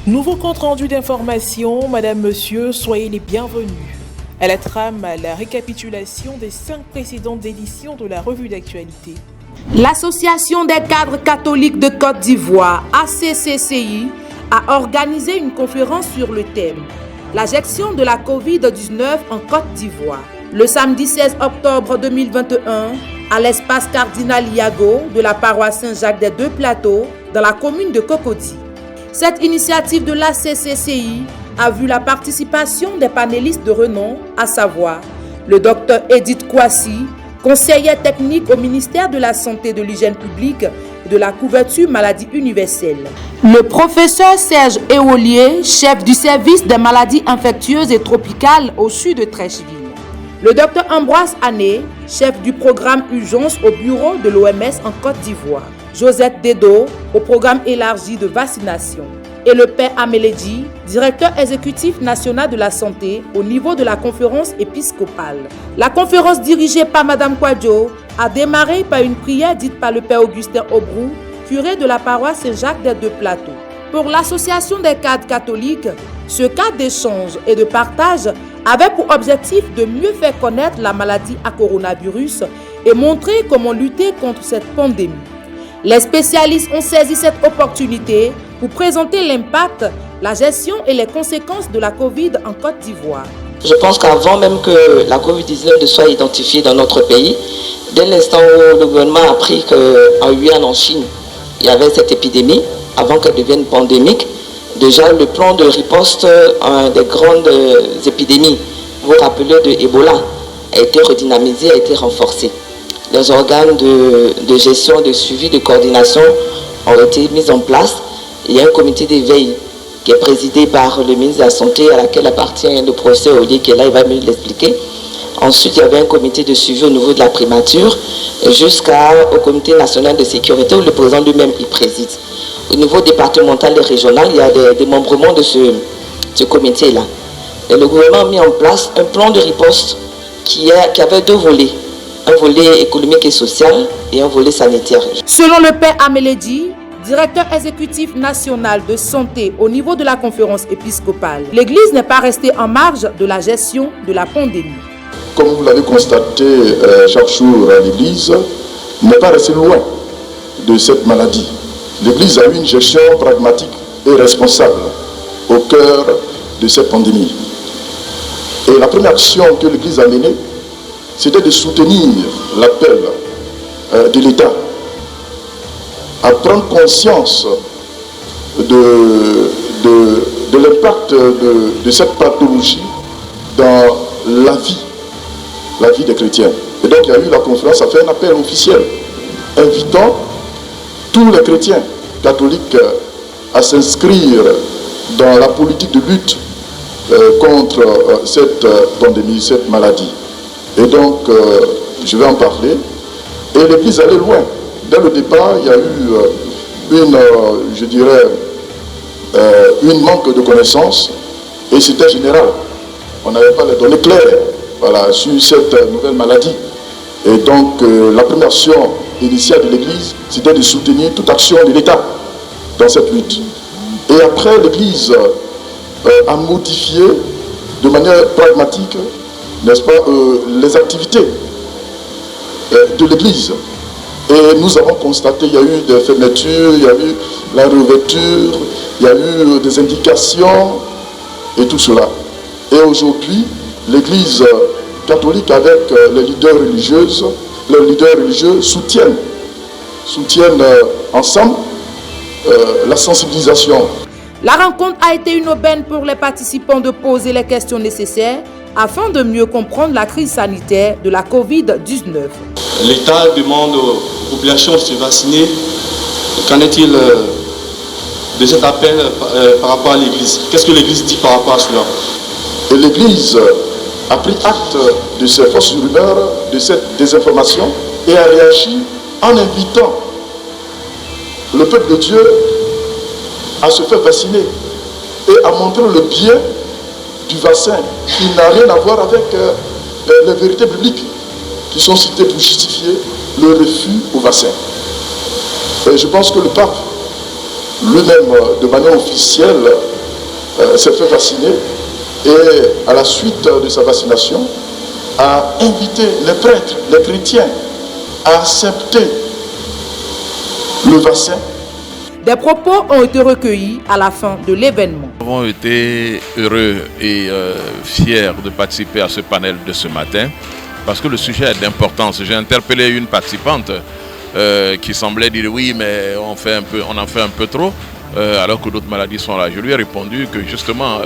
Nouveau compte rendu d'information, Madame, Monsieur, soyez les bienvenus. À la trame, la récapitulation des 5 précédentes éditions de la revue d'actualité. L'Association des cadres catholiques de Côte d'Ivoire, ACCCI, a organisé une conférence sur le thème « La gestion de la Covid-19 en Côte d'Ivoire ». Le samedi 16 octobre 2021, à l'espace Cardinal Iago de la paroisse Saint-Jacques des Deux Plateaux, dans la commune de Cocody. Cette initiative de l'ACCCI a vu la participation des panélistes de renom, à savoir le Dr Edith Kouassi, conseillère technique au ministère de la Santé et de l'Hygiène publique et de la couverture maladie universelle. Le professeur Serge Éolier, chef du service des maladies infectieuses et tropicales au sud de Treichville. Le Dr Ambroise Ané, chef du programme Urgence au bureau de l'OMS en Côte d'Ivoire. Josette Dedo, au programme élargi de vaccination. Et le père Amélédi, directeur exécutif national de la santé au niveau de la conférence épiscopale. La conférence dirigée par Madame Kwadjo a démarré par une prière dite par le père Augustin Aubrou, curé de la paroisse Saint-Jacques des Deux Plateaux. Pour l'association des cadres catholiques, ce cadre d'échange et de partage avait pour objectif de mieux faire connaître la maladie à coronavirus et montrer comment lutter contre cette pandémie. Les spécialistes ont saisi cette opportunité pour présenter l'impact, la gestion et les conséquences de la Covid en Côte d'Ivoire. Je pense qu'avant même que la Covid-19 ne soit identifiée dans notre pays, dès l'instant où le gouvernement a appris qu'en Wuhan, en Chine, il y avait cette épidémie, avant qu'elle devienne pandémique, déjà le plan de riposte des grandes épidémies, vous vous rappelez de Ebola, a été redynamisé, a été renforcé. Les organes de gestion, de suivi, de coordination ont été mis en place. Il y a un comité d'éveil qui est présidé par le ministre de la Santé, à laquelle appartient le professeur Olivier, qui est là, il va mieux l'expliquer. Ensuite, il y avait un comité de suivi au niveau de la primature, jusqu'au comité national de sécurité, où le président lui-même y préside. Au niveau départemental et régional, il y a des démembrements de ce comité-là. Et le gouvernement a mis en place un plan de riposte qui avait 2 volets. Un volet économique et social et un volet sanitaire. Selon le père Amélédi, directeur exécutif national de santé au niveau de la conférence épiscopale, l'Église n'est pas restée en marge de la gestion de la pandémie. Comme vous l'avez constaté chaque jour, l'Église n'est pas restée loin de cette maladie. L'Église a eu une gestion pragmatique et responsable au cœur de cette pandémie. Et la première action que l'Église a menée, c'était de soutenir l'appel de l'État à prendre conscience de l'impact de cette pathologie dans la vie des chrétiens. Et donc il y a eu la conférence, a fait un appel officiel invitant tous les chrétiens catholiques à s'inscrire dans la politique de lutte contre cette pandémie, cette maladie. Et donc, je vais en parler. Et l'Église allait loin. Dès le départ, il y a eu une manque de connaissances. Et c'était général. On n'avait pas les données claires, voilà, sur cette nouvelle maladie. Et donc, la première action initiale de l'Église, c'était de soutenir toute action de l'État dans cette lutte. Et après, l'Église a modifié de manière pragmatique, n'est-ce pas, les activités de l'Église. Et nous avons constaté, il y a eu des fermetures, il y a eu la réouverture, il y a eu des indications et tout cela. Et aujourd'hui, l'Église catholique avec les leaders religieux soutiennent ensemble la sensibilisation. La rencontre a été une aubaine pour les participants de poser les questions nécessaires afin de mieux comprendre la crise sanitaire de la Covid-19. L'État demande aux populations de se vacciner. Qu'en est-il de cet appel par rapport à l'Église? Qu'est-ce que l'Église dit par rapport à cela? Et l'Église a pris acte de ces fausses rumeurs, de cette désinformation et a réagi en invitant le peuple de Dieu à se faire vacciner et à montrer le bien du vaccin qui n'a rien à voir avec les vérités bibliques qui sont citées pour justifier le refus au vaccin. Et je pense que le pape lui-même, de manière officielle, s'est fait vacciner et à la suite de sa vaccination a invité les prêtres, les chrétiens à accepter le vaccin. Des propos ont été recueillis à la fin de l'événement. Nous avons été heureux et fiers de participer à ce panel de ce matin parce que le sujet est d'importance. J'ai interpellé une participante qui semblait dire oui, mais on en fait un peu trop, alors que d'autres maladies sont là. Je lui ai répondu que justement,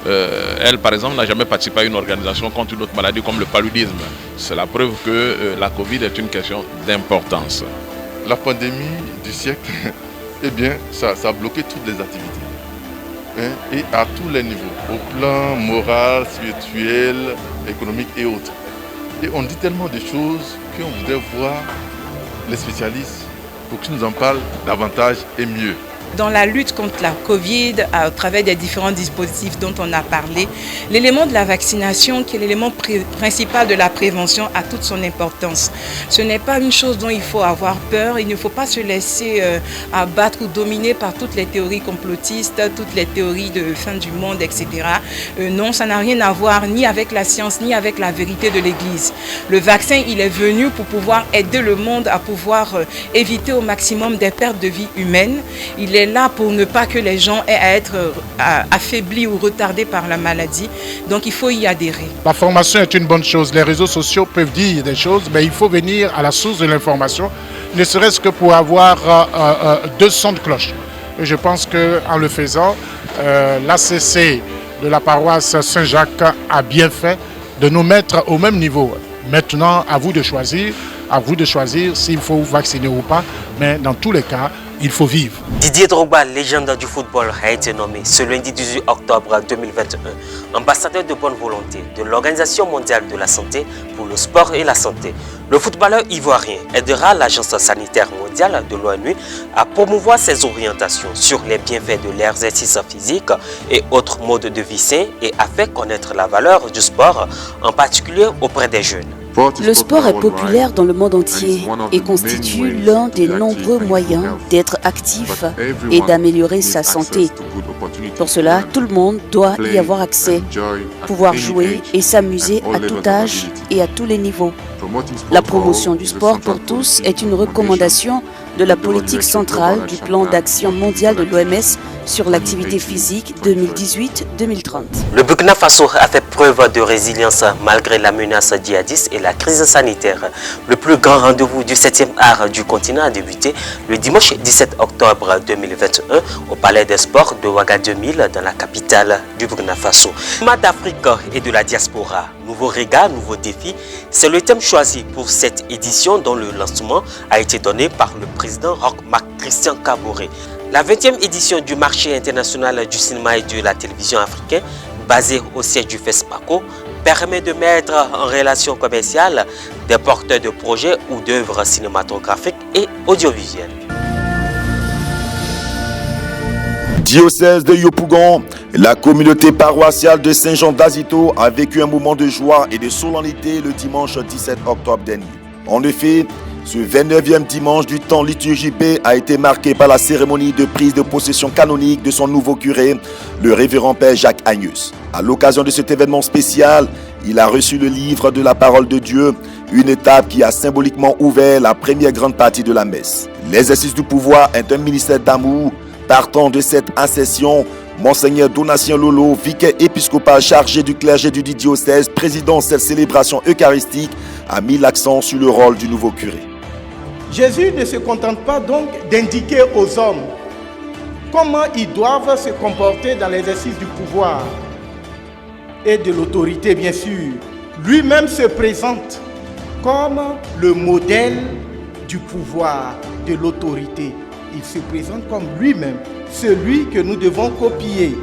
elle par exemple n'a jamais participé à une organisation contre une autre maladie comme le paludisme. C'est la preuve que la Covid est une question d'importance. La pandémie du siècle, eh bien, ça a bloqué toutes les activités. Hein, et à tous les niveaux, au plan moral, spirituel, économique et autres. Et on dit tellement de choses qu'on voudrait voir les spécialistes pour qu'ils nous en parlent davantage et mieux. Dans la lutte contre la Covid, à travers des différents dispositifs dont on a parlé, l'élément de la vaccination, qui est l'élément principal de la prévention, a toute son importance. Ce n'est pas une chose dont il faut avoir peur, il ne faut pas se laisser abattre ou dominer par toutes les théories complotistes, toutes les théories de fin du monde, etc. Non, ça n'a rien à voir ni avec la science, ni avec la vérité de l'Église. Le vaccin, il est venu pour pouvoir aider le monde à pouvoir éviter au maximum des pertes de vie humaines. Il est là pour ne pas que les gens aient à être affaiblis ou retardés par la maladie. Donc il faut y adhérer. La formation est une bonne chose. Les réseaux sociaux peuvent dire des choses, mais il faut venir à la source de l'information, ne serait-ce que pour avoir 2 sons de cloche. Et je pense qu'en le faisant, l'ACC de la paroisse Saint-Jacques a bien fait de nous mettre au même niveau. Maintenant, à vous de choisir s'il faut vacciner ou pas, mais dans tous les cas, il faut vivre. Didier Drogba, légende du football, a été nommé ce lundi 18 octobre 2021 ambassadeur de bonne volonté de l'Organisation mondiale de la santé pour le sport et la santé. Le footballeur ivoirien aidera l'Agence sanitaire mondiale de l'ONU à promouvoir ses orientations sur les bienfaits de l'exercice physique et autres modes de vie sains et a fait connaître la valeur du sport, en particulier auprès des jeunes. Le sport est populaire dans le monde entier et constitue l'un des nombreux moyens d'être actif et d'améliorer sa santé. Pour cela, tout le monde doit y avoir accès, pouvoir jouer et s'amuser à tout âge et à tous les niveaux. La promotion du sport pour tous est une recommandation de la politique centrale du plan d'action mondial de l'OMS sur l'activité physique 2018-2030. Le Burkina Faso a fait preuve de résilience malgré la menace djihadiste et la crise sanitaire. Le plus grand rendez-vous du 7e art du continent a débuté le dimanche 17 octobre 2021 au Palais des Sports de Ouagadougou dans la capitale du Burkina Faso. Thème d'Afrique et de la diaspora, nouveau regard, nouveau défi, c'est le thème choisi pour cette édition dont le lancement a été donné par le président Roch-Marc Christian Kaboré. La 20e édition du marché international du cinéma et de la télévision africain, basé au siège du FESPACO, permet de mettre en relation commerciale des porteurs de projets ou d'œuvres cinématographiques et audiovisuelles. Diocèse de Yopougon, la communauté paroissiale de Saint-Jean d'Azito a vécu un moment de joie et de solennité le dimanche 17 octobre dernier. En effet, ce 29e dimanche du temps liturgie B a été marqué par la cérémonie de prise de possession canonique de son nouveau curé, le révérend père Jacques Agnès. À l'occasion de cet événement spécial, il a reçu le livre de la parole de Dieu, une étape qui a symboliquement ouvert la première grande partie de la messe. L'exercice du pouvoir est un ministère d'amour. Partant de cette accession, Monseigneur Donatien Lolo, vicaire épiscopal chargé du clergé du diocèse, président de cette célébration eucharistique, a mis l'accent sur le rôle du nouveau curé. Jésus ne se contente pas donc d'indiquer aux hommes comment ils doivent se comporter dans l'exercice du pouvoir et de l'autorité, bien sûr. Lui-même se présente comme le modèle du pouvoir, de l'autorité. Il se présente comme lui-même, celui que nous devons copier.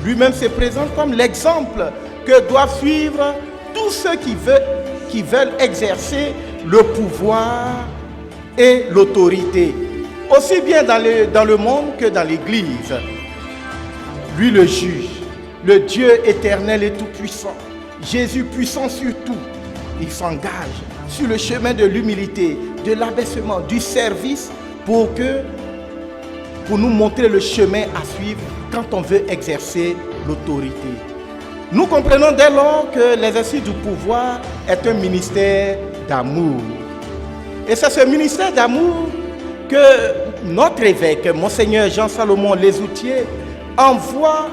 Lui-même se présente comme l'exemple que doivent suivre tous ceux qui veulent exercer le pouvoir et l'autorité, aussi bien dans le monde que dans l'Église. Lui le juge, le Dieu éternel et tout-puissant, Jésus puissant sur tout, il s'engage sur le chemin de l'humilité, de l'abaissement, du service pour que pour nous montrer le chemin à suivre quand on veut exercer l'autorité. Nous comprenons dès lors que l'exercice du pouvoir est un ministère d'amour. Et c'est ce ministère d'amour que notre évêque, Monseigneur Jean-Salomon Lesoutier, envoie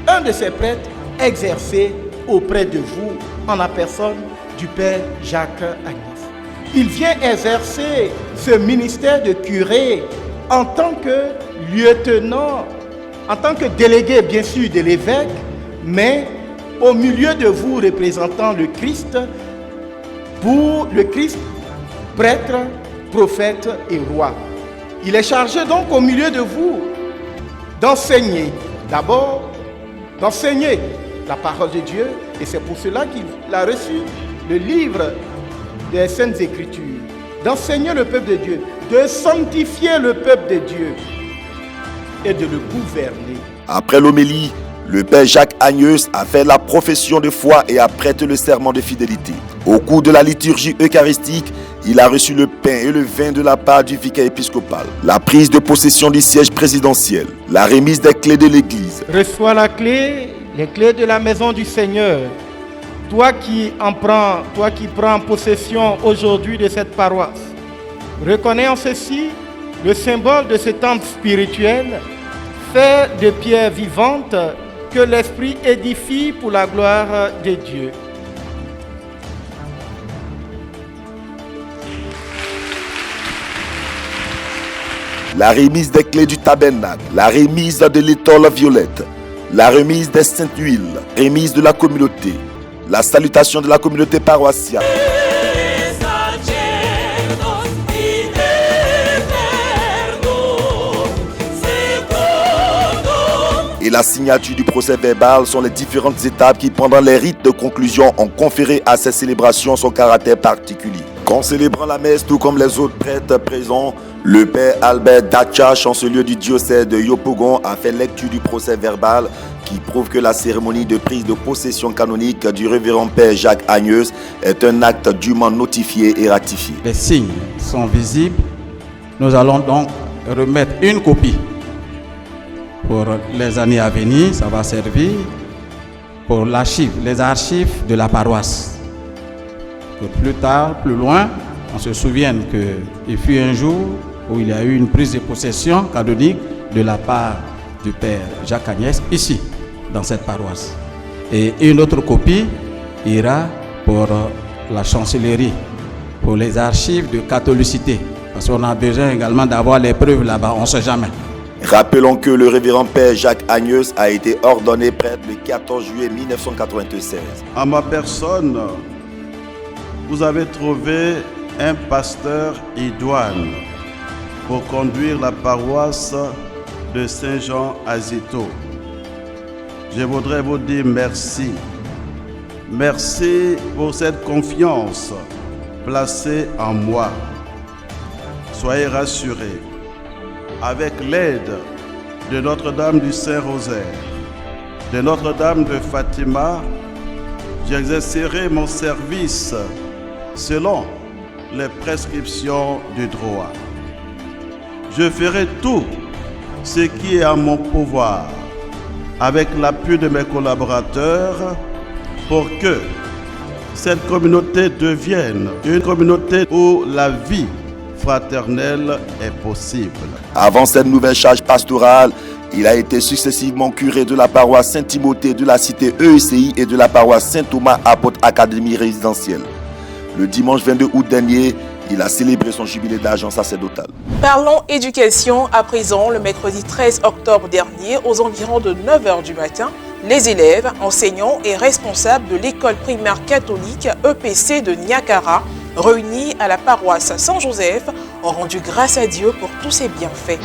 un de ses prêtres exercer auprès de vous en la personne du Père Jacques Agnès. Il vient exercer ce ministère de curé en tant que lieutenant, en tant que délégué bien sûr de l'évêque, mais au milieu de vous représentant le Christ, pour le Christ, prêtre, prophète et roi. Il est chargé donc au milieu de vous d'enseigner, d'abord d'enseigner la parole de Dieu, et c'est pour cela qu'il a reçu le livre des Saintes Écritures, d'enseigner le peuple de Dieu, de sanctifier le peuple de Dieu et de le gouverner. Après l'homélie, le Père Jacques Agnès a fait la profession de foi et a prêté le serment de fidélité. Au cours de la liturgie eucharistique, il a reçu le pain et le vin de la part du vicaire épiscopal, la prise de possession du siège présidentiel, la remise des clés de l'église. Reçois la clé, les clés de la maison du Seigneur. Toi qui prends possession aujourd'hui de cette paroisse, reconnais en ceci le symbole de ce temple spirituel fait de pierres vivantes que l'Esprit édifie pour la gloire de Dieu. La remise des clés du tabernacle, la remise de l'étole violette, la remise des saintes huiles, remise de la communauté, la salutation de la communauté paroissiale. Et la signature du procès verbal sont les différentes étapes qui, pendant les rites de conclusion, ont conféré à ces célébrations son caractère particulier. Qu'en célébrant la messe, tout comme les autres prêtres présents, le Père Albert Dacha, chancelier du diocèse de Yopougon, a fait lecture du procès verbal qui prouve que la cérémonie de prise de possession canonique du révérend Père Jacques Agnès est un acte dûment notifié et ratifié. Les signes sont visibles. Nous allons donc remettre une copie pour les années à venir. Ça va servir pour l'archive, les archives de la paroisse. Que plus tard, plus loin, on se souvienne qu'il fut un jour où il y a eu une prise de possession canonique de la part du Père Jacques Agnès, ici, dans cette paroisse. Et une autre copie ira pour la chancellerie, pour les archives de catholicité. Parce qu'on a besoin également d'avoir les preuves là-bas, on ne sait jamais. Rappelons que le révérend Père Jacques Agnès a été ordonné prêtre le 14 juillet 1996. À ma personne, vous avez trouvé un pasteur idoine pour conduire la paroisse de Saint-Jean à Zito. Je voudrais vous dire merci. Merci pour cette confiance placée en moi. Soyez rassurés. Avec l'aide de Notre-Dame du Saint-Rosaire, de Notre-Dame de Fatima, j'exercerai mon service selon les prescriptions du droit. Je ferai tout ce qui est en mon pouvoir, avec l'appui de mes collaborateurs, pour que cette communauté devienne une communauté où la vie fraternelle est possible. Avant cette nouvelle charge pastorale, il a été successivement curé de la paroisse Saint-Timothée de la cité EECI et de la paroisse Saint-Thomas Apôtre Académie résidentielle. Le dimanche 22 août dernier, il a célébré son jubilé d'agent sacerdotal. Parlons éducation à présent. Le mercredi 13 octobre dernier, aux environs de 9h du matin, les élèves, enseignants et responsables de l'école primaire catholique EPC de Niakara, réunis à la paroisse Saint-Joseph, ont rendu grâce à Dieu pour tous ses bienfaits.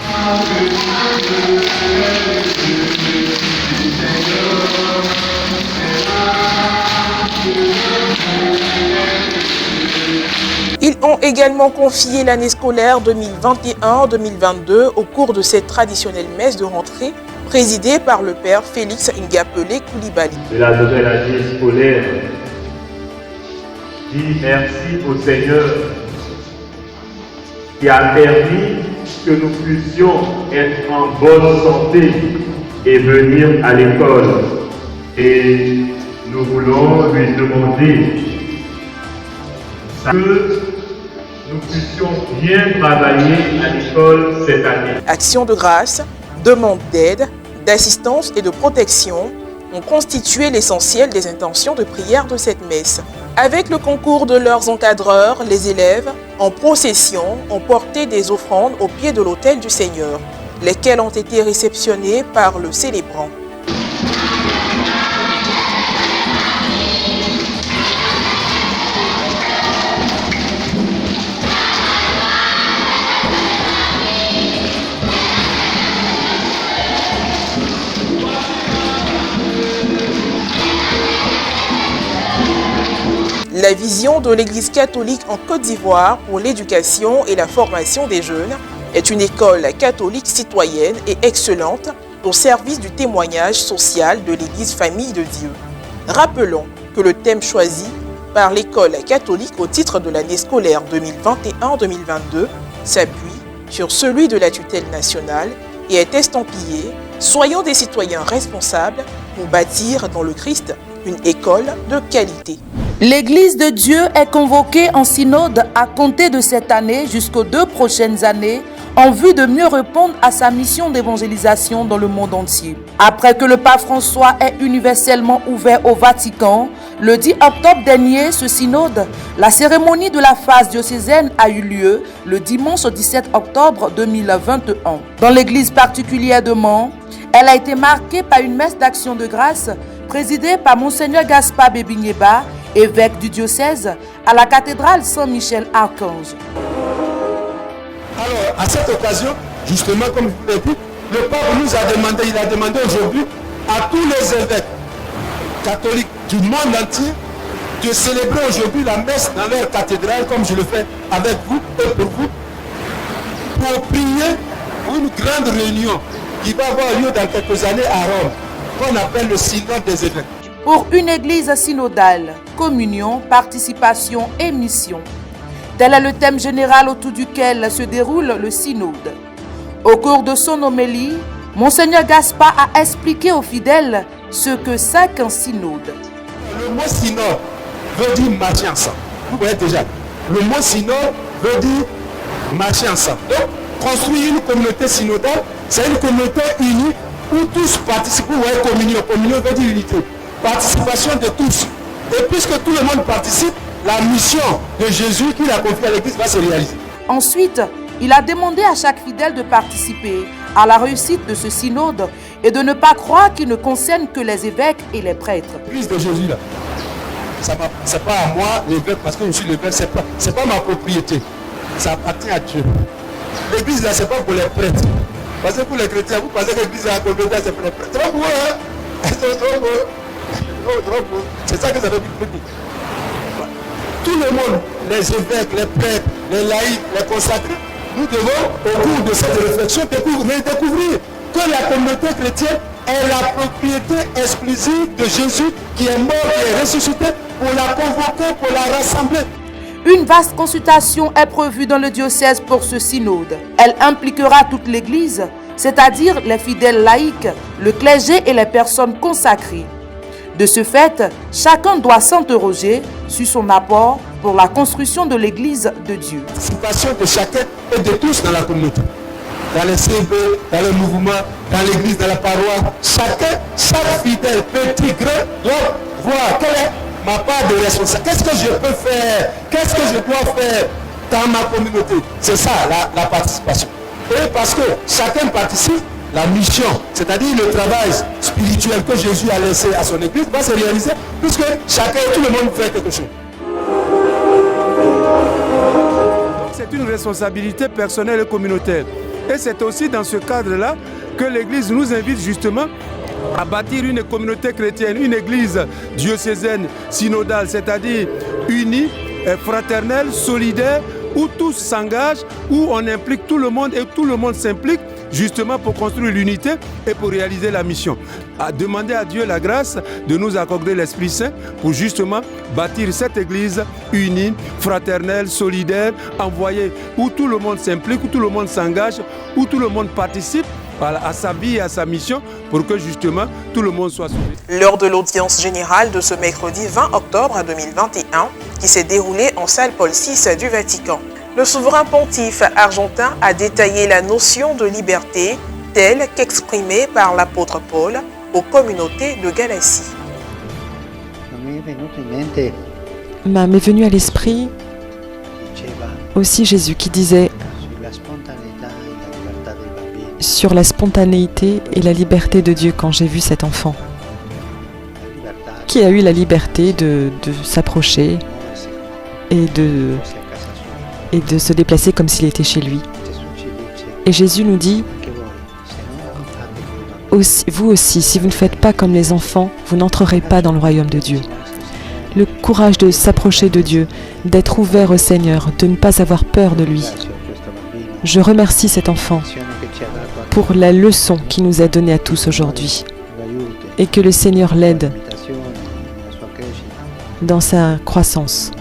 Ils ont également confié l'année scolaire 2021-2022 au cours de cette traditionnelle messe de rentrée présidée par le père Félix Ngapelé Koulibaly. De la nouvelle année scolaire, dis merci au Seigneur qui a permis que nous puissions être en bonne santé et venir à l'école. Et nous voulons lui demander que nous puissions bien travailler à l'école cette année. Action de grâce, demande d'aide, d'assistance et de protection ont constitué l'essentiel des intentions de prière de cette messe. Avec le concours de leurs encadreurs, les élèves, en procession, ont porté des offrandes au pied de l'autel du Seigneur, lesquelles ont été réceptionnées par le célébrant. La vision de l'Église catholique en Côte d'Ivoire pour l'éducation et la formation des jeunes est une école catholique citoyenne et excellente au service du témoignage social de l'Église Famille de Dieu. Rappelons que le thème choisi par l'école catholique au titre de l'année scolaire 2021-2022 s'appuie sur celui de la tutelle nationale et est estampillé « Soyons des citoyens responsables pour bâtir dans le Christ une école de qualité ». L'Église de Dieu est convoquée en synode à compter de cette année jusqu'aux 2 prochaines années en vue de mieux répondre à sa mission d'évangélisation dans le monde entier. Après que le pape François ait universellement ouvert au Vatican, le 10 octobre dernier, ce synode, la cérémonie de la phase diocésaine a eu lieu le dimanche 17 octobre 2021. Dans l'église particulière de Mans, elle a été marquée par une messe d'action de grâce présidée par Monseigneur Gaspard Bébigneba, évêque du diocèse, à la cathédrale Saint-Michel-Archange. Alors, à cette occasion, justement, comme je vous l'ai dit, le pape nous a demandé, il a demandé aujourd'hui à tous les évêques catholiques du monde entier de célébrer aujourd'hui la messe dans leur cathédrale, comme je le fais avec vous et pour vous, pour prier pour une grande réunion qui va avoir lieu dans quelques années à Rome, qu'on appelle le synode des évêques. Pour une église synodale, communion, participation et mission. Tel est le thème général autour duquel se déroule le synode. Au cours de son homélie, Monseigneur Gaspard a expliqué aux fidèles ce que c'est qu'un synode. Le mot synode veut dire marcher ensemble. Vous voyez déjà, le mot synode veut dire marcher ensemble. Donc, construire une communauté synodale, c'est une communauté unie où tous participent. Vous voyez, communion. Communion veut dire unité. Participation de tous. Et puisque tout le monde participe, la mission de Jésus qu'il a confiée à l'Église va se réaliser. Ensuite, il a demandé à chaque fidèle de participer à la réussite de ce synode et de ne pas croire qu'il ne concerne que les évêques et les prêtres. L'Église de Jésus, là, c'est pas à moi, l'évêque, parce que je suis l'évêque, c'est pas ma propriété. Ça appartient à Dieu. L'Église, là, c'est pas pour les prêtres. Parce que pour les chrétiens, vous pensez que l'Église, c'est pour les prêtres. C'est pas pour eux, hein. C'est trop beau. C'est ça que ça veut dire. Tout le monde, les évêques, les prêtres, les laïcs, les consacrés, nous devons, au cours de cette réflexion, découvrir que la communauté chrétienne est la propriété exclusive de Jésus qui est mort et est ressuscité pour la convoquer, pour la rassembler. Une vaste consultation est prévue dans le diocèse pour ce synode. Elle impliquera toute l'Église, c'est-à-dire les fidèles laïcs, le clergé et les personnes consacrées. De ce fait, chacun doit s'interroger sur son apport pour la construction de l'Église de Dieu. La participation de chacun et de tous dans la communauté, dans les CV, dans le mouvement, dans l'Église, dans la paroisse. Chaque fidèle, petit, grand, doit voir quelle est ma part de responsabilité. Qu'est-ce que je peux faire? Qu'est-ce que je dois faire dans ma communauté? C'est ça la participation. Et parce que chacun participe, la mission, c'est-à-dire le travail spirituel que Jésus a laissé à son Église, va se réaliser puisque chacun et tout le monde fait quelque chose. C'est une responsabilité personnelle et communautaire. Et c'est aussi dans ce cadre-là que l'Église nous invite justement à bâtir une communauté chrétienne, une Église diocésaine synodale, c'est-à-dire unie, fraternelle, solidaire, où tous s'engagent, où on implique tout le monde et tout le monde s'implique justement pour construire l'unité et pour réaliser la mission. À demander à Dieu la grâce de nous accorder l'Esprit Saint pour justement bâtir cette église unie, fraternelle, solidaire, envoyée où tout le monde s'implique, où tout le monde s'engage, où tout le monde participe à sa vie et à sa mission pour que justement tout le monde soit sauvé. Lors de l'audience générale de ce mercredi 20 octobre 2021 qui s'est déroulée en salle Paul VI du Vatican, le souverain pontife argentin a détaillé la notion de liberté telle qu'exprimée par l'apôtre Paul aux communautés de Galatie. M'est venu à l'esprit aussi Jésus qui disait sur la spontanéité et la liberté de Dieu quand j'ai vu cet enfant qui a eu la liberté de s'approcher et de se déplacer comme s'il était chez lui. Et Jésus nous dit, vous aussi, si vous ne faites pas comme les enfants, vous n'entrerez pas dans le royaume de Dieu. Le courage de s'approcher de Dieu, d'être ouvert au Seigneur, de ne pas avoir peur de lui. Je remercie cet enfant pour la leçon qu'il nous a donnée à tous aujourd'hui et que le Seigneur l'aide dans sa croissance.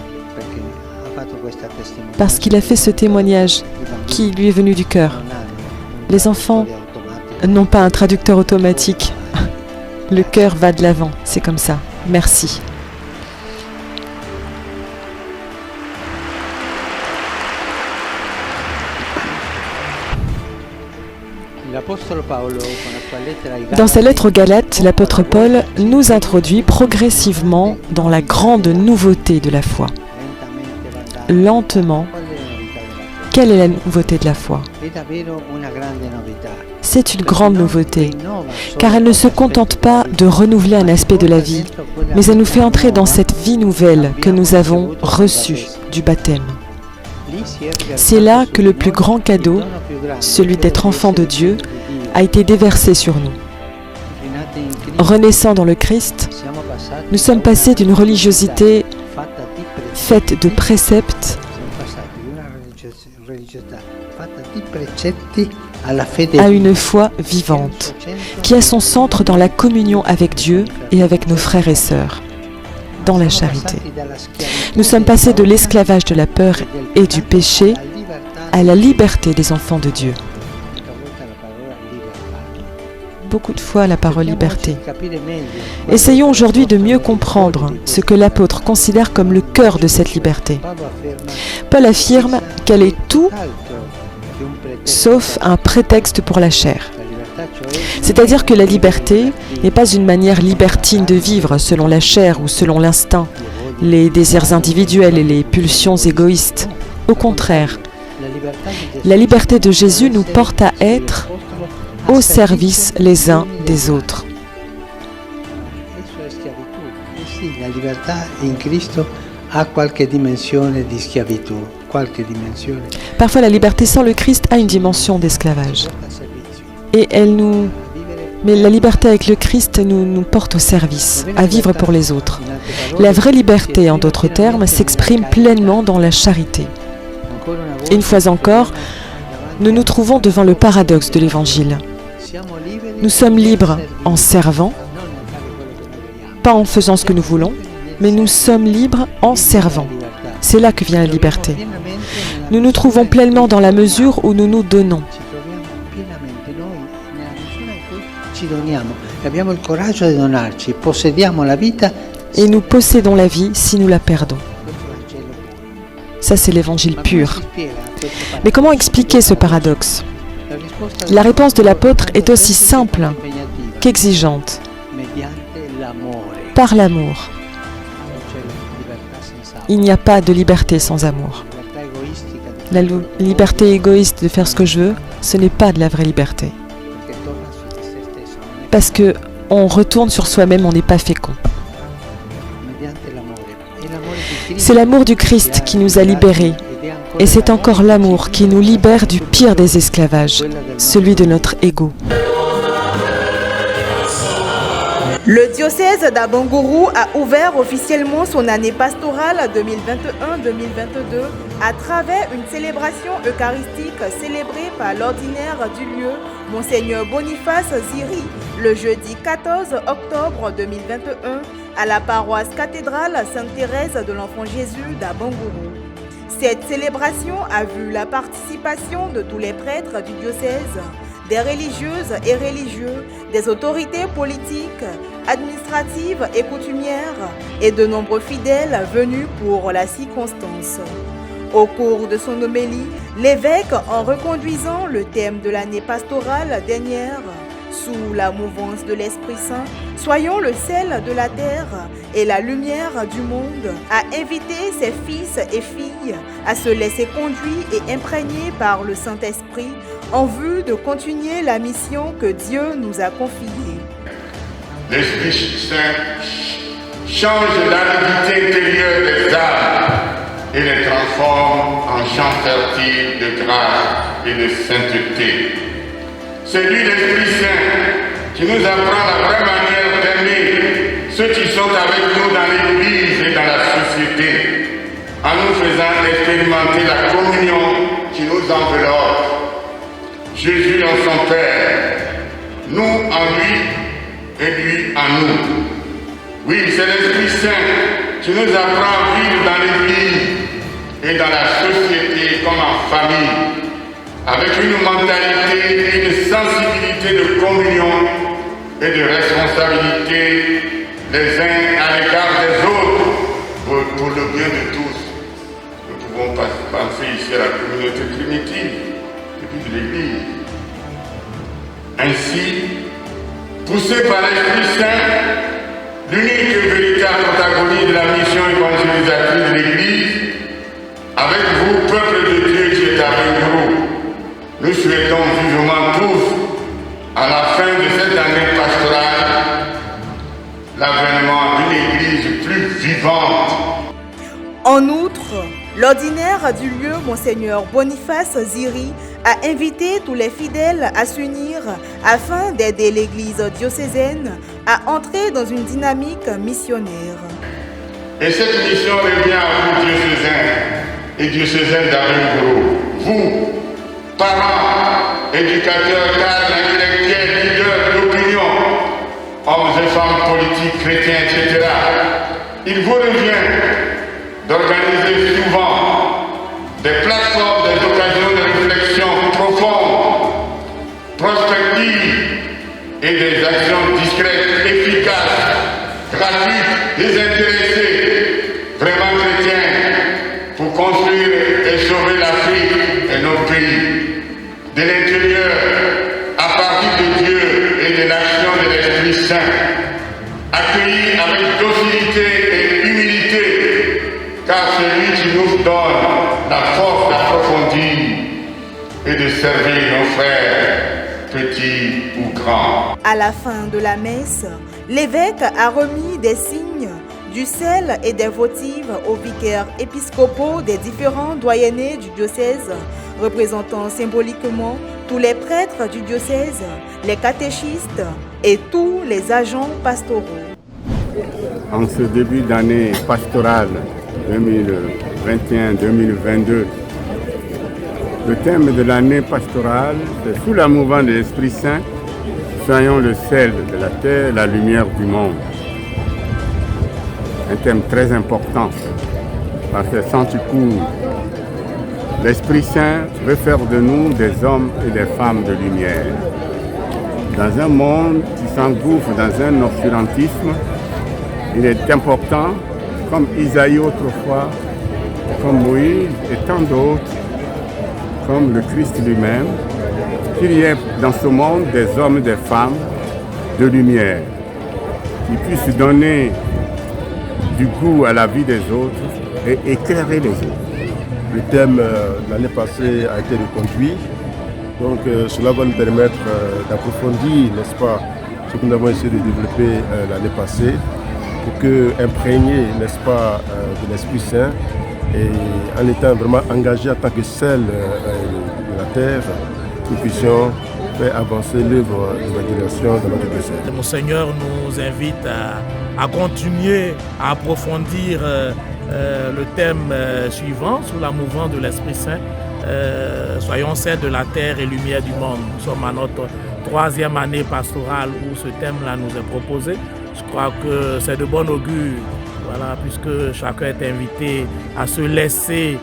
Parce qu'il a fait ce témoignage qui lui est venu du cœur. Les enfants n'ont pas un traducteur automatique. Le cœur va de l'avant, c'est comme ça. Merci. Dans sa lettre aux Galates, l'apôtre Paul nous introduit progressivement dans la grande nouveauté de la foi. Lentement, quelle est la nouveauté de la foi? C'est une grande nouveauté, car elle ne se contente pas de renouveler un aspect de la vie, mais elle nous fait entrer dans cette vie nouvelle que nous avons reçue du baptême. C'est là que le plus grand cadeau, celui d'être enfant de Dieu, a été déversé sur nous. Renaissant dans le Christ, nous sommes passés d'une religiosité faite de préceptes à une foi vivante, qui a son centre dans la communion avec Dieu et avec nos frères et sœurs, dans la charité. Nous sommes passés de l'esclavage de la peur et du péché à la liberté des enfants de Dieu. Beaucoup de fois la parole liberté. Essayons aujourd'hui de mieux comprendre ce que l'apôtre considère comme le cœur de cette liberté. Paul affirme qu'elle est tout sauf un prétexte pour la chair. C'est-à-dire que la liberté n'est pas une manière libertine de vivre selon la chair ou selon l'instinct, les désirs individuels et les pulsions égoïstes. Au contraire, la liberté de Jésus nous porte à être au service les uns des autres. La libertà in Cristo ha qualche dimensione di schiavitù, qualche dimensione. Parfois, la liberté sans le Christ a une dimension d'esclavage. Et mais la liberté avec le Christ nous porte au service, à vivre pour les autres. La vraie liberté, en d'autres termes, s'exprime pleinement dans la charité. Une fois encore, nous nous trouvons devant le paradoxe de l'Évangile. Nous sommes libres en servant, pas en faisant ce que nous voulons, mais nous sommes libres en servant. C'est là que vient la liberté. Nous nous trouvons pleinement dans la mesure où nous nous donnons. Et nous possédons la vie si nous la perdons. Ça, c'est l'évangile pur. Mais comment expliquer ce paradoxe? La réponse de l'apôtre est aussi simple qu'exigeante. Par l'amour. Il n'y a pas de liberté sans amour. La liberté égoïste de faire ce que je veux, ce n'est pas de la vraie liberté. Parce qu'on retourne sur soi-même, on n'est pas fécond. C'est l'amour du Christ qui nous a libérés. Et c'est encore l'amour qui nous libère du pire des esclavages, celui de notre ego. Le diocèse d'Abangourou a ouvert officiellement son année pastorale 2021-2022 à travers une célébration eucharistique célébrée par l'ordinaire du lieu, Monseigneur Boniface Ziri, le jeudi 14 octobre 2021 à la paroisse cathédrale Sainte-Thérèse de l'Enfant Jésus d'Abangourou. Cette célébration a vu la participation de tous les prêtres du diocèse, des religieuses et religieux, des autorités politiques, administratives et coutumières et de nombreux fidèles venus pour la circonstance. Au cours de son homélie, l'évêque, en reconduisant le thème de l'année pastorale dernière, sous la mouvance de l'Esprit Saint, soyons le sel de la terre et la lumière du monde, a invité ses fils et filles à se laisser conduire et imprégner par le Saint-Esprit en vue de continuer la mission que Dieu nous a confiée. L'Esprit Saint change l'aridité intérieure des âmes et les transforme en champs fertiles de grâce et de sainteté. C'est lui, l'Esprit Saint, qui nous apprend la vraie manière d'aimer ceux qui sont avec nous dans l'Église et dans la société, en nous faisant expérimenter la communion qui nous enveloppe. Jésus en son Père, nous en lui et lui en nous. Oui, c'est l'Esprit Saint qui nous apprend à vivre dans l'Église et dans la société comme en famille, avec une mentalité et une sensibilité de communion et de responsabilité les uns à l'égard des autres pour le bien de tous. Nous pouvons penser ici à la communauté primitive et puis de l'Église. Ainsi, poussé par l'Esprit Saint, l'unique et véritable protagoniste de la mission évangélisatrice de l'Église, avec vous, peuple de Dieu qui est avec vous, nous souhaitons vivement tous, à la fin de cette année pastorale, l'avènement d'une Église plus vivante. En outre, l'ordinaire du lieu, Monseigneur Boniface Ziri, a invité tous les fidèles à s'unir afin d'aider l'Église diocésaine à entrer dans une dynamique missionnaire. Et cette mission revient à vous, diocésains et diocésaines d'Abangourou, vous, parents, éducateurs, cadres, intellectuels, leaders d'opinion, hommes et femmes politiques, chrétiens, etc. Il vous revient d'organiser souvent des plateformes, des occasions de réflexion profonde, prospectives et des actions discrètes, efficaces, gratuites, désintéressées, vraiment chrétiennes, pour construire et sauver l'Afrique et nos pays. De l'intérieur, à partir de Dieu et de l'action de l'Esprit Saint, accueillis avec docilité et humilité, car c'est lui qui nous donne la force d'approfondir et de servir nos frères, petits ou grands. À la fin de la messe, l'évêque a remis des signes, du sel et des votives aux vicaires épiscopaux des différents doyennés du diocèse, représentant symboliquement tous les prêtres du diocèse, les catéchistes et tous les agents pastoraux. En ce début d'année pastorale 2021-2022, le thème de l'année pastorale, c'est sous la mouvance de l'Esprit Saint, soyons le sel de la terre, la lumière du monde. Un thème très important, parce que sans tu cours, l'Esprit Saint veut faire de nous des hommes et des femmes de lumière. Dans un monde qui s'engouffre dans un obscurantisme, il est important, comme Isaïe autrefois, comme Moïse et tant d'autres, comme le Christ lui-même, qu'il y ait dans ce monde des hommes et des femmes de lumière, qui puissent donner du goût à la vie des autres et éclairer les autres. Le thème de l'année passée a été reconduit, donc cela va nous permettre d'approfondir, n'est-ce pas, ce que nous avons essayé de développer l'année passée, pour que, imprégné, n'est-ce pas, de l'Esprit Saint, et en étant vraiment engagé en tant que sel de la terre, nous puissions fait avancer l'œuvre d'évangélisation dans notre diocèse. Monseigneur nous invite à continuer à approfondir le thème suivant sous la mouvance de l'Esprit Saint. Soyons sel de la terre et lumière du monde. Nous sommes à notre 3e année pastorale où ce thème-là nous est proposé. Je crois que c'est de bon augure, voilà, puisque chacun est invité à se laisser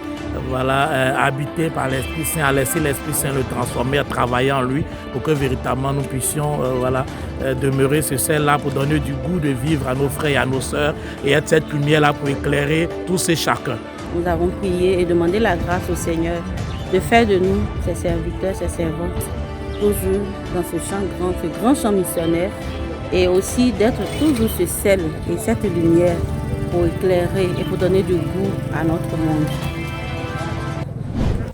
habiter par l'Esprit Saint, à laisser l'Esprit Saint le transformer, à travailler en lui pour que véritablement nous puissions demeurer ce sel-là pour donner du goût de vivre à nos frères et à nos sœurs et être cette lumière-là pour éclairer tous et chacun. Nous avons prié et demandé la grâce au Seigneur de faire de nous ses serviteurs, ses servantes, toujours dans ce grand champ missionnaire et aussi d'être toujours ce sel et cette lumière pour éclairer et pour donner du goût à notre monde.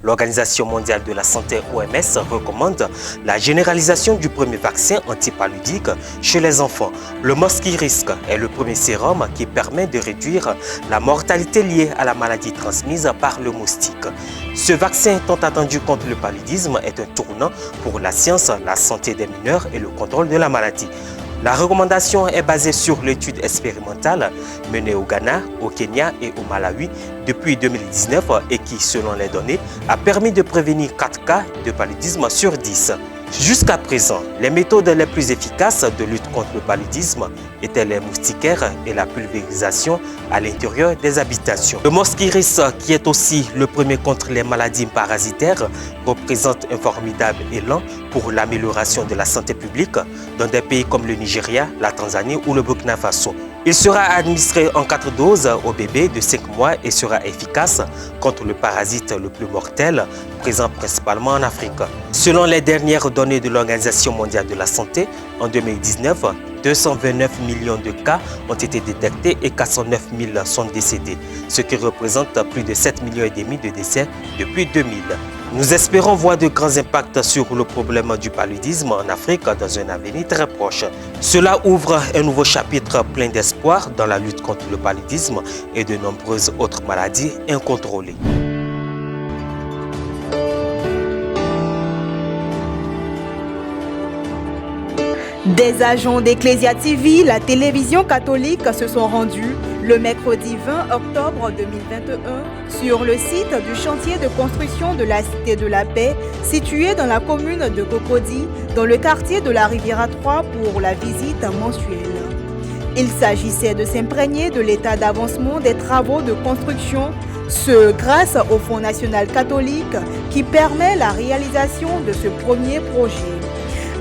L'Organisation mondiale de la santé OMS recommande la généralisation du premier vaccin antipaludique chez les enfants. Le Mosquirix est le premier sérum qui permet de réduire la mortalité liée à la maladie transmise par le moustique. Ce vaccin tant attendu contre le paludisme est un tournant pour la science, la santé des mineurs et le contrôle de la maladie. La recommandation est basée sur l'étude expérimentale menée au Ghana, au Kenya et au Malawi depuis 2019 et qui, selon les données, a permis de prévenir 4 cas de paludisme sur 10. Jusqu'à présent, les méthodes les plus efficaces de lutte contre le paludisme étaient les moustiquaires et la pulvérisation à l'intérieur des habitations. Le Mosquirix, qui est aussi le premier contre les maladies parasitaires, représente un formidable élan pour l'amélioration de la santé publique dans des pays comme le Nigeria, la Tanzanie ou le Burkina Faso. Il sera administré en 4 doses aux bébés de 5 mois et sera efficace contre le parasite le plus mortel, présent principalement en Afrique. Selon les dernières données de l'Organisation mondiale de la santé, en 2019, 229 millions de cas ont été détectés et 409 000 sont décédés, ce qui représente plus de 7,5 millions de décès depuis 2000. Nous espérons voir de grands impacts sur le problème du paludisme en Afrique dans un avenir très proche. Cela ouvre un nouveau chapitre plein d'espoir dans la lutte contre le paludisme et de nombreuses autres maladies incontrôlées. Des agents d'Ecclesia TV, la télévision catholique, se sont rendus le mercredi 20 octobre 2021 sur le site du chantier de construction de la Cité de la Paix, situé dans la commune de Cocody, dans le quartier de la Riviera 3 pour la visite mensuelle. Il s'agissait de s'imprégner de l'état d'avancement des travaux de construction, ce grâce au Fonds national catholique qui permet la réalisation de ce premier projet.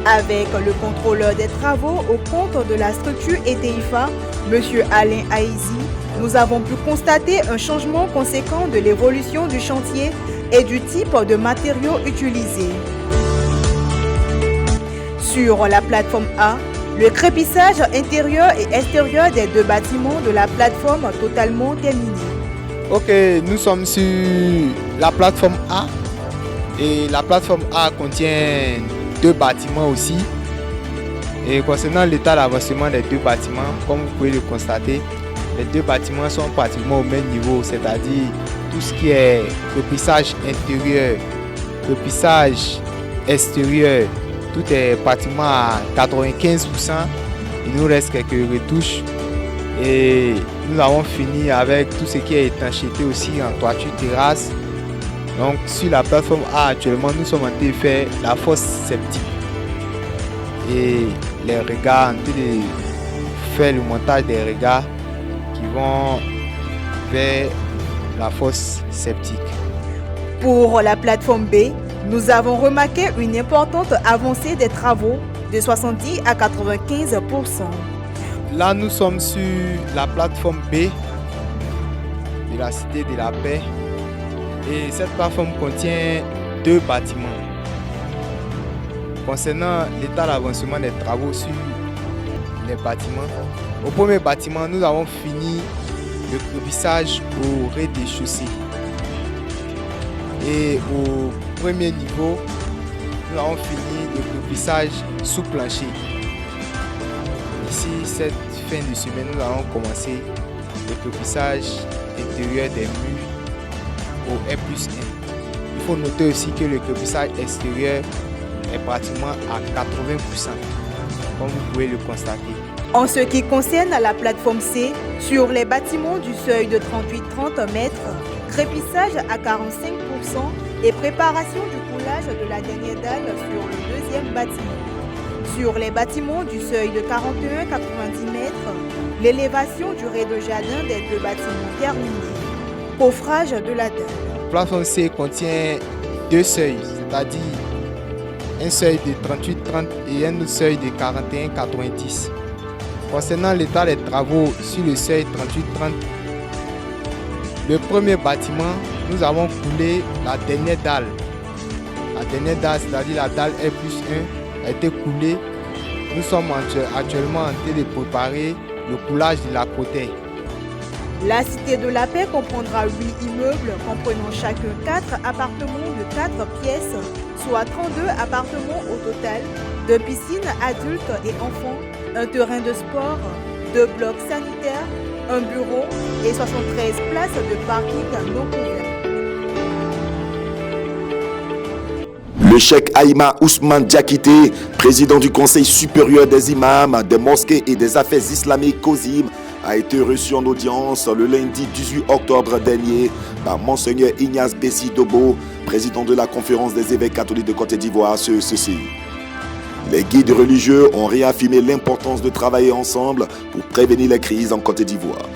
Avec le contrôleur des travaux au compte de la structure ETIFA, M. Alain Haïzi, nous avons pu constater un changement conséquent de l'évolution du chantier et du type de matériaux utilisés. Sur la plateforme A, le crépissage intérieur et extérieur des 2 bâtiments de la plateforme totalement terminé. Ok, nous sommes sur la plateforme A et la plateforme A contient 2 bâtiments aussi. Et concernant l'état d'avancement des 2 bâtiments, comme vous pouvez le constater, les 2 bâtiments sont pratiquement au même niveau, c'est-à-dire tout ce qui est repissage intérieur, repissage extérieur, tout est pratiquement à 95%. Il nous reste quelques retouches et nous avons fini avec tout ce qui est étanchéité aussi en toiture, terrasse. Donc sur la plateforme A actuellement, nous sommes en train de faire la fosse septique et les regards, en train de faire le montage des regards qui vont vers la fosse septique. Pour la plateforme B, nous avons remarqué une importante avancée des travaux de 70 à 95%. Là, nous sommes sur la plateforme B de la Cité de la Paix. Et cette plateforme contient 2 bâtiments. Concernant l'état d'avancement des travaux sur les bâtiments, au premier bâtiment, nous avons fini le crépissage au rez-de-chaussée. Et au premier niveau, nous avons fini le crépissage sous plancher. Ici, cette fin de semaine, nous allons commencer le crépissage intérieur des murs au R+1. Il faut noter aussi que le crépissage extérieur est pratiquement à 80%, comme vous pouvez le constater. En ce qui concerne la plateforme C, sur les bâtiments du seuil de 38-30 mètres, crépissage à 45% et préparation du coulage de la dernière dalle sur le deuxième bâtiment. Sur les bâtiments du seuil de 41-90 mètres, l'élévation du rez-de-jardin des deux bâtiments terminés. Coffrage de la dalle. La plateforme C contient deux seuils, c'est-à-dire un seuil de 38-30 et un autre seuil de 41-90. Concernant l'état des travaux sur le seuil 38-30, le premier bâtiment, nous avons coulé la dernière dalle. La dernière dalle, c'est-à-dire la dalle R+1, a été coulée. Nous sommes actuellement en train de préparer le coulage de la côté. La Cité de la Paix comprendra 8 immeubles comprenant chacun 4 appartements de 4 pièces, soit 32 appartements au total, 2 piscines adultes et enfants, un terrain de sport, 2 blocs sanitaires, un bureau et 73 places de parking non couvertes. Le cheikh Aïma Ousmane Diakité, président du Conseil supérieur des imams, des mosquées et des affaires islamiques COSIM, a été reçu en audience le lundi 18 octobre dernier par Monseigneur Ignace Bessi Dobo, président de la Conférence des évêques catholiques de Côte d'Ivoire, CECI. Les guides religieux ont réaffirmé l'importance de travailler ensemble pour prévenir les crises en Côte d'Ivoire.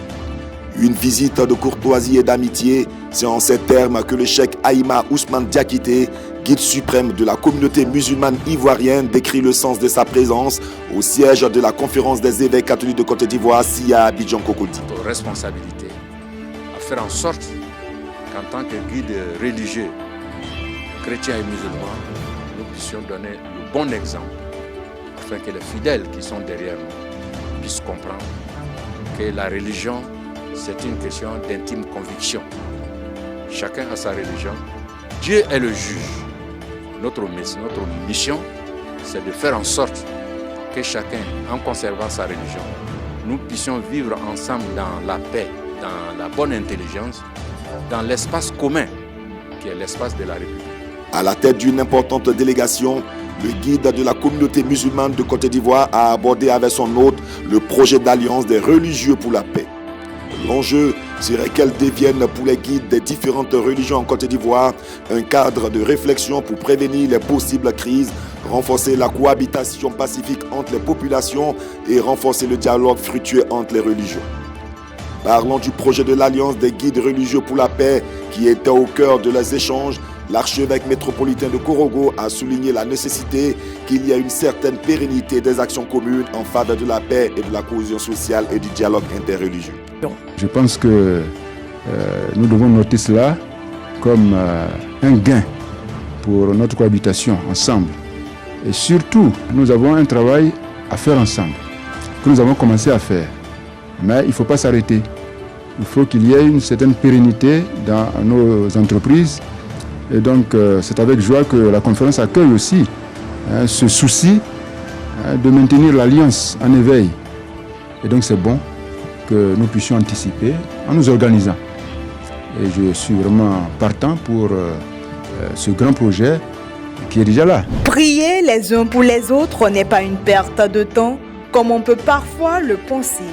Une visite de courtoisie et d'amitié, c'est en ces termes que le cheikh Aïma Ousmane Diakité, guide suprême de la communauté musulmane ivoirienne, décrit le sens de sa présence au siège de la Conférence des évêques catholiques de Côte d'Ivoire, SIA Abidjan Cocody. Notre responsabilité à faire en sorte qu'en tant que guide religieux, chrétiens et musulmans, nous puissions donner le bon exemple afin que les fidèles qui sont derrière nous puissent comprendre que la religion, c'est une question d'intime conviction. Chacun a sa religion. Dieu est le juge. Notre mission, c'est de faire en sorte que chacun, en conservant sa religion, nous puissions vivre ensemble dans la paix, dans la bonne intelligence, dans l'espace commun, qui est l'espace de la République. À la tête d'une importante délégation, le guide de la communauté musulmane de Côte d'Ivoire a abordé avec son hôte le projet d'alliance des religieux pour la paix. L'enjeu serait qu'elle devienne pour les guides des différentes religions en Côte d'Ivoire un cadre de réflexion pour prévenir les possibles crises, renforcer la cohabitation pacifique entre les populations et renforcer le dialogue fructueux entre les religions. Parlant du projet de l'Alliance des guides religieux pour la paix qui était au cœur de leurs échanges, l'archevêque métropolitain de Korogo a souligné la nécessité qu'il y ait une certaine pérennité des actions communes en faveur de la paix et de la cohésion sociale et du dialogue interreligieux. Je pense que nous devons noter cela comme un gain pour notre cohabitation ensemble. Et surtout, nous avons un travail à faire ensemble, que nous avons commencé à faire. Mais il ne faut pas s'arrêter. Il faut qu'il y ait une certaine pérennité dans nos entreprises. Et donc, c'est avec joie que la conférence accueille aussi ce souci de maintenir l'alliance en éveil. Et donc, c'est bon que nous puissions anticiper en nous organisant. Et je suis vraiment partant pour ce grand projet qui est déjà là. Prier les uns pour les autres n'est pas une perte de temps, comme on peut parfois le penser.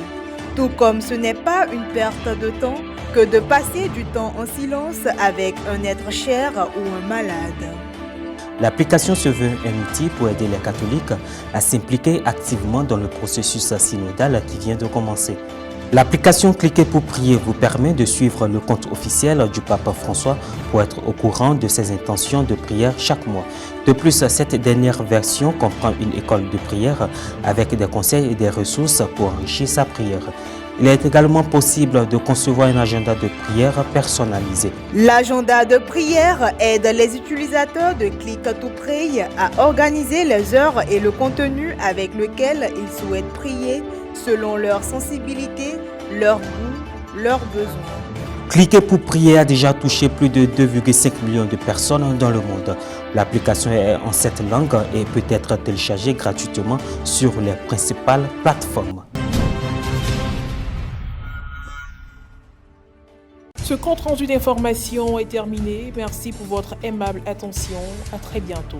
Tout comme ce n'est pas une perte de temps que de passer du temps en silence avec un être cher ou un malade. L'application se veut un outil pour aider les catholiques à s'impliquer activement dans le processus synodal qui vient de commencer. L'application Cliquez pour prier vous permet de suivre le compte officiel du pape François pour être au courant de ses intentions de prière chaque mois. De plus, cette dernière version comprend une école de prière avec des conseils et des ressources pour enrichir sa prière. Il est également possible de concevoir un agenda de prière personnalisé. L'agenda de prière aide les utilisateurs de Click to Pray à organiser les heures et le contenu avec lequel ils souhaitent prier selon leur sensibilité, leur goût, leurs besoins. Cliquez pour prier a déjà touché plus de 2,5 millions de personnes dans le monde. L'application est en 7 langues et peut être téléchargée gratuitement sur les principales plateformes. Ce compte rendu d'information est terminé. Merci pour votre aimable attention. À très bientôt.